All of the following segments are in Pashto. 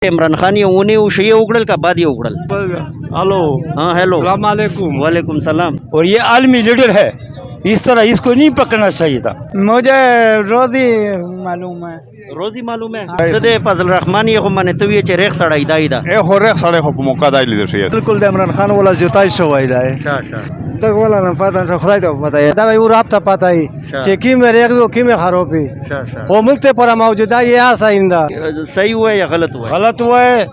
इमरान खान ये ऊनी ये उगड़ल का बाद ये उगड़ल। हेलो। हाँ हेलो। अस्सलाम वालेकुम। वालेकुम सलाम। और ये आलमी लीडर है, इस तरह इसको नहीं पकड़ना चाहिए था। मुझे रोजी मालूम है। रोजी मालूम है दे फजल रहमान ये माने तो ये रेख सड़ाई दाईदा ए होरे सड़े हो मौका दाई लीडर से बिल्कुल दे इमरान खान वाला जुताई शोवाई दाए तक वाला ना पता ना खुदा तो पता है दवाई वो राब्ता पता ही चेकी में रेख वो की में खरोपी वो मुल्क पर मौजूदा ये आसाइंदा सही हुआ है या गलत हुआ है? गलत हुआ है,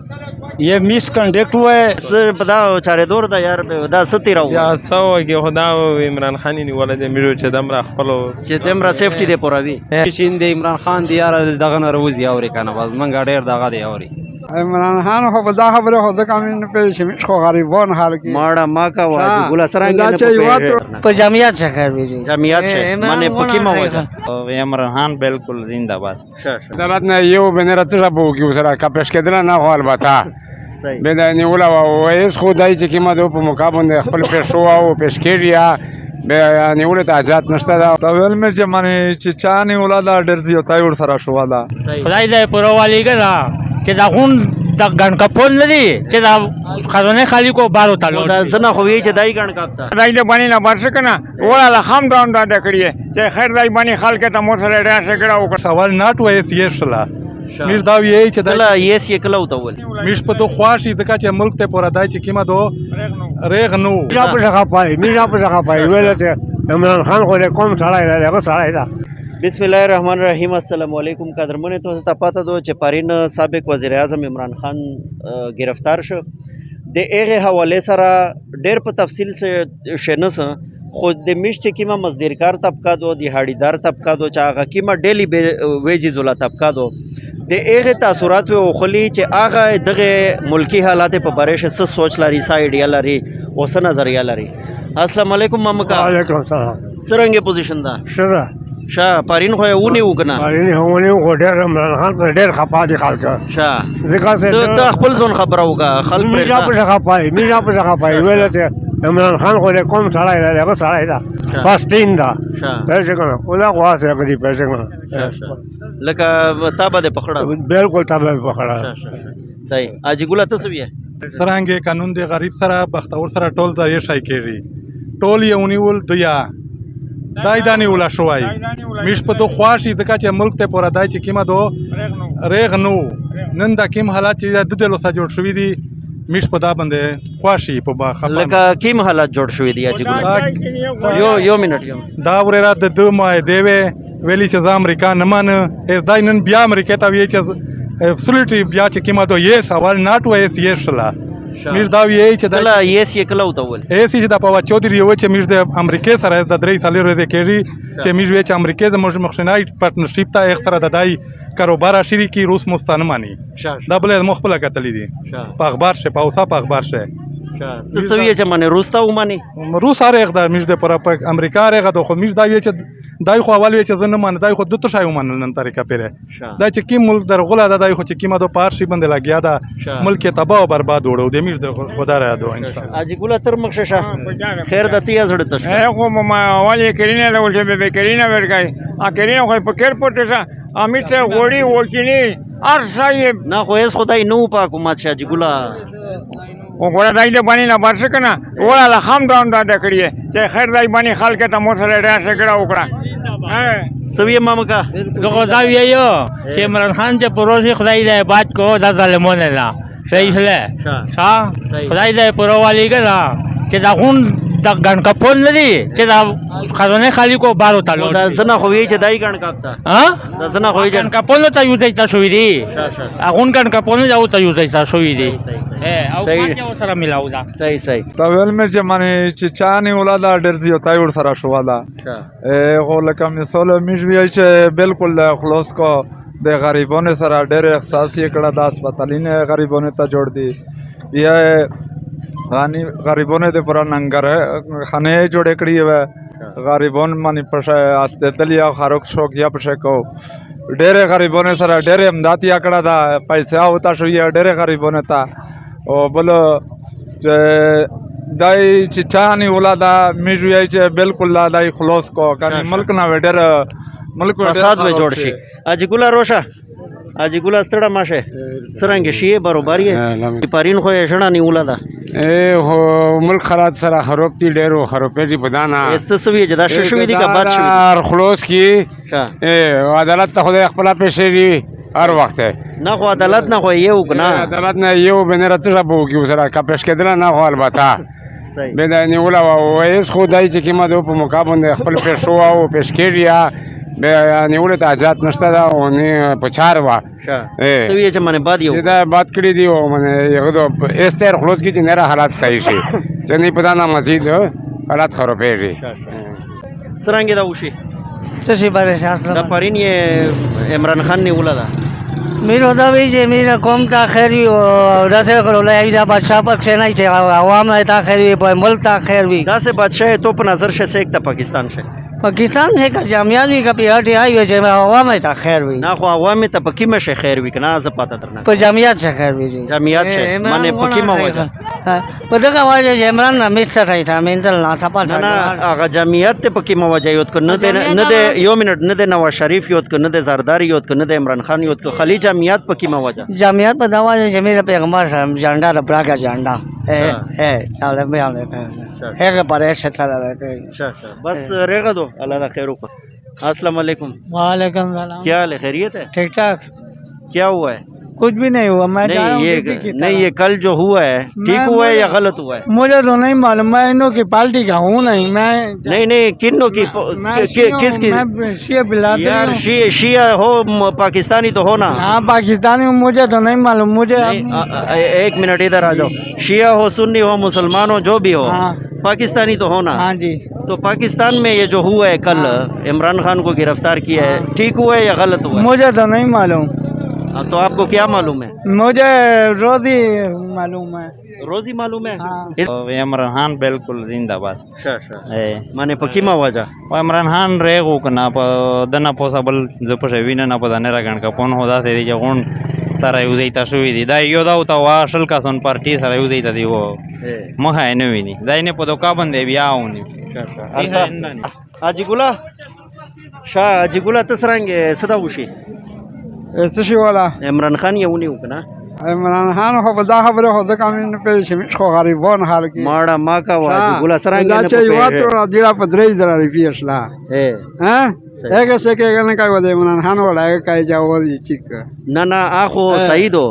ये मिसकंडक्ट हुआ है। सर बताओ चारे दौर दा यार दा सती राव या सो के खुदा इमरान खान नि वला दे मिरो च दमरा खपलो چې تمرا سیفټي دے پوراوی چین دے عمران خان دی یار دغه نه روزي اوري کنه باز منګ ډیر دغه دی اوري عمران خان خو دا خبره خو د قانون په شمش خو غریبون حال کې ماړه ما کا واجی ګل سرانګ په جمعیت څخه ویږي جمعیت سے معنی پکی ما وځه इमरान खान बिल्कुल जिंदाबाद دلت نه یو بنره څه بو کې سره کا پېښ کېدل نه خو البته صحیح به دا نیولا او اس خدای چې کیما د په مقابله خپل پېښو او پېښ کېیا به نیول ته اجازه نشته دا تاول مر چې معنی چې چانه ولادا ډېر دی تای ور سره شو والا خدای دې پروالی ګرا چې دا غون د ګن کپون لري چې دا خزانه خالی کو بارو تلو دا زنا خو وی چې دای ګڼ کاپتا دای له باندې نه برش کنه ولا خام داون دا کړی چې خیر دای باندې خلک ته مو سره راشه کړه او سوال ناټ وای سیشلا میر دا وی چې دلا یس یې کلو ته ول میش په تو خواشي د چې ملک ته پورا دای چې کیما دو ریغ نو میرا په ځخه پای ویل چې عمران خان خو له کوم سړی دی هغه سړی دا بسم الله الرحمن الرحیم السلام علیکم قدرمنه تو ته پاته دو چې پارین سابق وزیر اعظم عمران خان گرفتار شو د هغه حواله سره ډېر په تفصیل سره شنس خود د میشت کیما مزدورکار طبقه دو دیهاړیدار طبقه دو چې هغه کیما ډیلی ویجز ولا طبقه دو د هغه تاثیرات او خلی چې هغه دغه ملکی حالات په باره څه سوچ لري سایډ یا لري او څه نظریه لري السلام علیکم مامکا وعلیکم السلام سرنګ پوزیشن دا شزا شاه پارین خو ونی وکنه پارین هونی خو ډېر عمران خان پر ډېر خپا دي خلک شاه ځکه چې ته خپل ځون خبره وکا خلک میرا په ځخه پای ویل چې عمران خان خو له کوم سړی دی هغه سړی دا بس دین دا پېښه کنه ولا غواړي هغه دی پېښه کنه لکه تابه د پخړه بالکل تابه پخړه صحیح اج ګولا ته سویه سرانګه قانون د غریب سره بختور سره ټول ځای شای کېږي ټول یې ونیول دیا دای دانی ولا شوای میش په تو خواشي د چې ملک ته پورا دای چې کیما دو ریغ نو نن دا کیم حالات چې د دلو سره جوړ شوې دي میش په دا باندې خواشي په با خپل لکه کیم حالات جوړ شوې دي اج ګولا یو منټ دا ورته د دو ما دی ویلی چې امریکا نه مانه دای نن بیا امریکا ته وی چې ابسولوټلی بیا چې کیما دو یې سوال ناټ وای سیشلا میر دا وی چې دلا یس یې کلو ته ول ایسی چې د پوا چودري یو چې میر د امریکا سره د درې سالې ورته کېږي چې میر وی چې امریکا د مخشنای پارتنرشپ ته یک سره د دای کاروبار شریکی روس مستانه مانی دا بل مخبل کتلې دي په اخبار شه په اوسه په اخبار شه ته سوي چې منه روس ته ومني روس هر اقدار میر د پر په امریکا رغه د خو میر دا وی چې دای خو اول وی چې زنه مان دای خو دته شای ومنل نن طریقه پیره دا چې کی ملک در غلا دای خو چې کیما دو پارشي باندې لګیا دا ملک تباہ او برباد وړو د میر د خدا را دو ان شاء الله اج ګولا تر مخشه خیر د تیا زړه ته خو ما اول کړینه له ولې به کړینه ورګای ا کړینه خو په کېر پټه امیر سے وړي وکینی ار صاحب نه خو اس خدای نو پاکو ما شاج ګولا وګوره دای له باندې نه برش کنه ولا خام داون دا کړی چې خیر دای باندې خلک ته مو سره راشه کړه وکړه سوی مامکا دغه دا ویو چې عمران خان چې پروژه خدای دې بات کو دا ظالمونه لا صحیح سره ها خدای دې پروالی ګرا چې دا غون د ګن کپون لري چې دا خزانه خالی کو بارو تلو دا زنا خو وی چې دای ګڼ کاپتا ها دا زنا خو ګن کپون ته یو ځای تاسو وی دي اغون ګن کپون یو ته یو ځای تاسو وی دي او پاتې سره ملاو دا صحیح تاول مر چې معنی چې چانه ولادا ډېر دی تای ور سره شو والا هو لکه مثال میش وی چې بالکل خلاص کو د غریبانو سره ډېر احساس یې کړه د هسپتالینه غریبانو ته جوړ دی یا غانی غریبانو ته پر ننګر خانه جوړ کړی و غریبان معنی پر استدل یا خاروک شوق یا پر کو ډېر غریبانو سره ډېر امدادي کړه دا پیسې او تا شو یا ډېر غریبانو ته او بل دای چې چانه ولادا میجوی چې بالکل لا دای خلاص کو کنه ملک نه وډر ملک فساد و جوړ شي اج ګولا روشا حاجی ګل ستړه ماشه سرنګ شي برابرۍ پارین خو یې شړه نیوله ده هو ملک خراب سره خراب دي ډېرو خرابې دي په دانا استسوي چې دا شوي دي که باد شوي هر خلاص کی عدالت ته خدای خپل پیښې دي هر وخت نه خو عدالت نه خو یو که نه عدالت نه یو بنره څه به وکړي سره که پیش کېدله نه خو البته به دا نیوله وه ویس خو دای چې کومه ده په موقع باندې خپل پیښ او پیش کړي یا به نیولو ته حاجت نشته ده او نه په چار وه ته ویې چې منې باد یو دا باد کړي دي او منې هغه د استر خلاص کړي چې نره حالات صحیح شي چې نه په دا نه مزید حالات خرابېږي څرنګه دا وشي څه شي باندې دا پارین یې عمران خان نیوله ده میرو دا وی چې میرا قوم ته خیر وي او داسې کړو لای دا بادشاہ پر کښېنای چې عوام ته خیر وي په ملک ته خیر وي داسې بادشاہ تو په نظر شه سیک ته پاکستان شه پاکستان سے کا جامعات بھی کبھی ہٹی آئی ہوئی ہے عوام ہے خیر ہوئی نه خو عوام ته په کیمه شه خیر وي که نه زه پاته درنه پر جامعات سے خیر ہوئی جامعات شه معنی په کیمه وجه په دغه وجه چې عمران نه میسټر هی تا مینتل نه تا پات نه هغه جامعات ته په کیمه وجه یوت کو نه د یو منټ نه د نواز شریف یوت کو نه د زرداری یوت کو نه د عمران خان یوت کو خلی جامعات په کیمه وجه جامعات په دوا چې میرا پیغمبر صاحب جاندا د براګه جاندا ہے چاله مې آله هغه پرې شتره راکې بس رهغه دو الله دا خیر وکړه السلام علیکم وعلیکم السلام کیا حال ہے خیریت ہے ٹھیک ٹھاک کیا ہوا ہے کچھ بھی نہیں ہوا میں نہیں یہ کل جو ہوا ہے ٹھیک ہوا ہے یا غلط ہوا ہے مجھے تو نہیں معلوم میں انہوں کی پارٹی کا ہوں نہیں میں نہیں کنوں کی کس کی شیعہ بلاد یار شیعہ ہو پاکستانی تو ہو نا ہاں پاکستانی ہوں مجھے تو نہیں معلوم مجھے ایک منٹ ادھر آ جاؤ شیعہ ہو سنی ہو مسلمان ہو جو بھی ہو پاکستانی تو ہونا ہاں جی تو پاکستان میں یہ جو ہوا ہے کل عمران خان کو گرفتار کیا ہے ٹھیک ہوا ہے یا غلط ہوا ہے مجھے تو نہیں معلوم تو آپ کو کیا معلوم ہے مجھے روزی معلوم ہے روزی معلوم ہے عمران خان بالکل زنده باد معنی په کیمه وجه عمران خان ریغو کنه په دنه پوسابل ز په وینه نه په دنه راګن کا پون هدا ته دی غون سره یو ځای تاسو وی دی دا یو دا او تا واشل کا سن پارټي سره یو ځای ته دی وو مخه نه ویني دا نه په دوکا باندې بیا ونی حاجی ګولا شاه حاجی ګولا تسرنګ صدا وشي څه شي والا عمران خان یې ونیو کنه عمران خان خو دا خبره خو د قانون په شمیش خو غریبون حال کې ماړه ما کا حاجی ګولا سرنګ دا چې یو تر دیړه په درې درې پیښلا ها هغه څه کې نه کوي د عمران خان ولا کوي جواب چیک نه نه اخو صحیح دو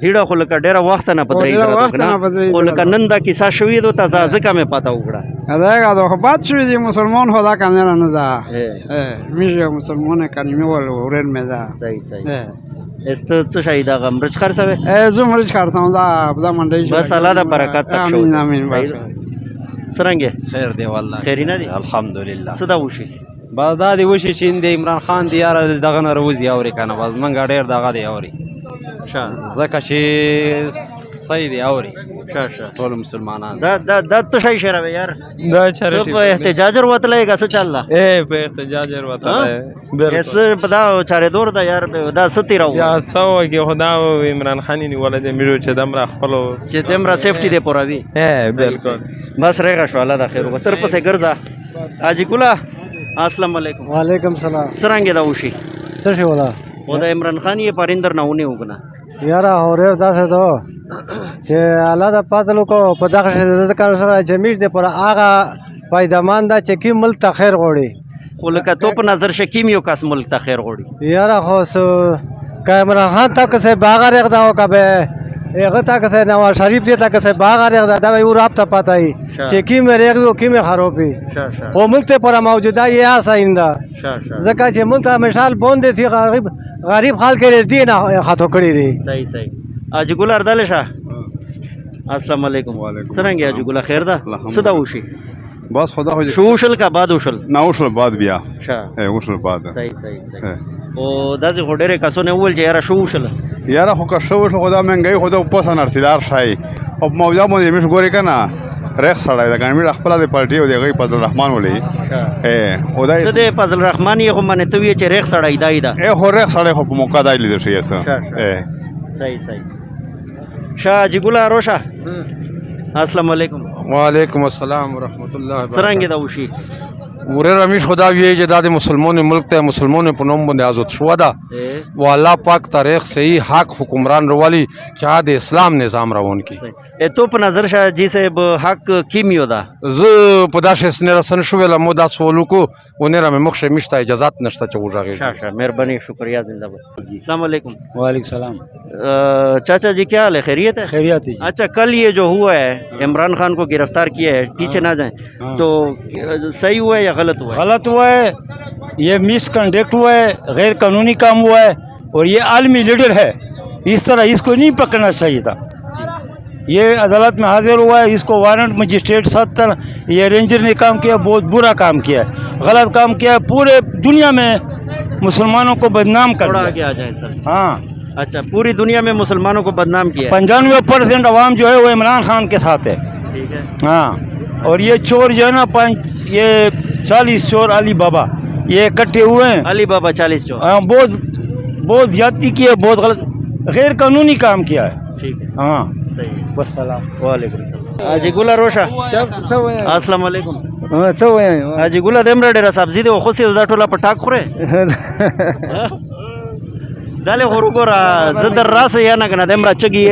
دیړه خو لکه ډیره وخت نه پدرې خو لکه نن دا کیسه شوې دو تازه ځکه مې پتا وکړه راګه دا خو بات شوې دي مسلمان خدا کنه نه دا میشه مسلمان کنه مې ول ورن مې دا صحیح است څه شي دا غمرچ خرڅوي زمرچ خرڅم دا په منډي بس الله دا برکت تک شو امين امين بس څنګه خیر دی والله خیرینه دي الحمدلله صدا وشي با دا دی وشي چې د عمران خان دی یار دغه نه روزي اوري کنه باز منګ ډیر دغه دی اوري زکه چې صحیح دی اوري ټول مسلمانان دا ته شي شروي یار دا چرته په احتجاج وروتلې کا څه چللا په احتجاج وروتلې بالکل پدا چاره دور دا یار دا ستی راو یا سو کې خدا عمران خان ني ولې میرو چې دمر خپل چې دمر سیفټي دی پوراوي بالکل بس رهغه شو الله دا خیر وتر پسې ګرځا حاجی ګولا السلام علیکم وعلیکم السلام سرنګ دا وشي څه شي ولا او دا عمران خان یې پاریندر نه ونی وکنه یارا اوریر داسې ته چې الله د پاتلو کو په دغه شي کار سره چې میش دې پر هغه پایدمان دا چې کی ملک ته خیر غوړي خو لکه تو په نظر شکیم یو کس ملک ته خیر غوړي یارا خو سو کیمرا خان تک سے باغ رغدا او کبه هغه تک سے نواز شریف دې تک سے باغ رغدا دا یو رابطه پاتای چې کی مې رغو کی مې خرابي او ملک ته پر موجوده یې آساینده زکه چې ملک مثال بوند دي غریب حال کې دې نه خاطو کړی دي صحیح حاجی ګل اردل شه السلام علیکم څنګه حاجی ګل خیر ده صدا وشي بس خدا خو شو وشل کا بعد وشل نه وشل بعد بیا وشل بعد صحیح او داسې خو ډېرې کسونه وویل چې یاره شو وشل یاره خو که شو وشل خدا مهنګۍ خو د پوسه نرسیدار شای او په موضوع باندې میش ګورې که نه ریخ سړی د ګڼمېړ خپله د پارټي او د هغوی فضل الرحمن ولي او دا ته د فضل الرحمن یې خو منې ته ویې چې ریخ سړی دی ده خو ریخ سړی خو په موقع دی لیدل شوی څه صحیح شاه حاجي ګله روشه السلام علیکم وعلیکم السلام ورحمۃ اللہ څرنګه دا وشي ورے رمیش خدا وی جداد مسلمان ملک تے مسلمان پنوم بندے آزاد شوا دا وہ اللہ پاک تاریخ سے ہی حق حکمران روالی چاہ دے اسلام نظام روان کی تو په نظر شاه جی صاحب حق کیمیو دا ز پداش سنرا سن شو ولا مودا سولو کو ونرا میں مخش مشتا اجازت نشتا چور رہے شاہ مہربانی شکریہ زندہ باد السلام علیکم وعلیکم السلام چاچا جی کیا حال ہے خیریت ہے خیریت ہے اچھا کل یہ جو ہوا ہے عمران خان کو گرفتار کیا ہے پیچھے نہ جائیں تو صحیح ہوا ہے یا غلط ہوا ہے غلط ہوا ہے یہ مس کنڈکٹ ہوا ہے غیر قانونی کام ہوا ہے اور یہ عالمی لیڈر ہے اس طرح اس کو نہیں پکڑنا چاہیے تھا یہ عدالت میں حاضر ہوا ہے اس کو وارنٹ مجسٹریٹ 70 یہ رینجر نے کام کیا بہت برا کام کیا ہے غلط کام کیا ہے پورے دنیا میں مسلمانوں کو بدنام کر تھوڑا دیا آگے آ جائیں سر ہاں اچھا پوری دنیا میں مسلمانوں کو بدنام کیا ہے 95% عوام جو ہے وہ عمران خان کے ساتھ ہے ٹھیک ہے ہاں اور یہ چور جو ہے نا یہ 40 چور علی بابا یہ اکٹھے ہوئے ہیں علی بابا 40 جو ہاں بہت زیادتی کی ہے بہت غلط غیر قانونی کام کیا ہے ٹھیک ہے ہاں صحیح ہے والسلام وعلیکم السلام حاجی ګله روشه السلام علیکم څه وایي حاجی ګله دمره ډېره سبزي دی خو سې دا ټوله په ټاک خوره دله خورو ګوره زه در راسه یا نه کنه دمره چګي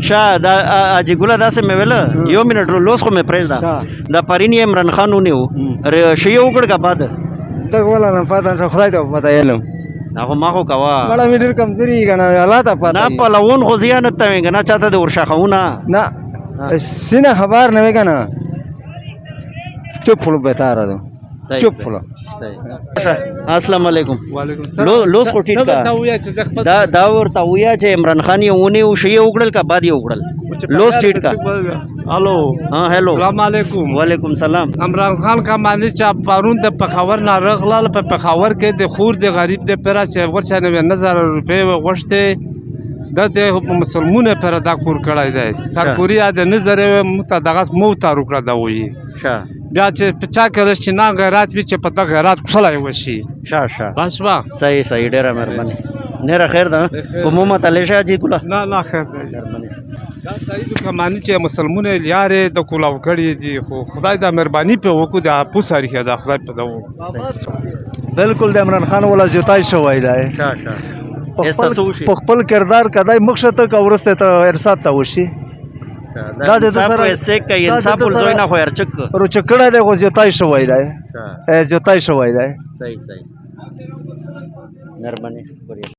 شاه دا حاجی ګله داسې مې ویل یو منټ لوس خو مې پرېږده دا پرین یې عمران خان ونیو شیو وکړ کا بعد ته ولا نه پاتہ خدای ته پتہ علم هغه ما خو کوا بڑا میډر کمزوري کنه الله ته پتہ نه پلون خو زیانت ته کنه چاته د ورشاخونه نه سینه خبر نه کنه چپ لو بهتره ده چپ لو السلام علیکم لوس کو ټیټ کا دا ورته ویا چې عمران خان یې ونیو شی وکړل کا بعد یې وکړل لوس ټیټ کا الو ہاں ہیلو السلام علیکم وعلیکم السلام عمران خان کا معنی چې پرون د پخاور نارغلال په پخاور کې د خور د غریب د پیرا چې ورچانه 9000 روپے وغوښته د مسلمانو پر دا کور کړای دی سرکوریا د نظر متدغس مو تارو کړ دا وی بیا چې پچا کړش چې نا غیرات وی چې پتا غیرات کوشلای وشي شاه بس وا صحیح صحیح ډیره مهرباني نه خیر ده عموما تلشه جی کولا نه خیر ده دا صحیح د کمانی چې مسلمانو لیارې د کولاو کړی دي خو خدای دا مهرباني په وکړه د پوساری کې دا خدای په دو بالکل د عمران خان ولا زیاتای شوی دی په خپل کردار کدای مخشته کا ورسته ته ارساد ته وشي دا د سره سیک کوي انصاف ول زوی نه خو ارچک رو چکړه دی خو زیاتای شوی دی زیاتای شوی دی صحیح مهرباني شکریہ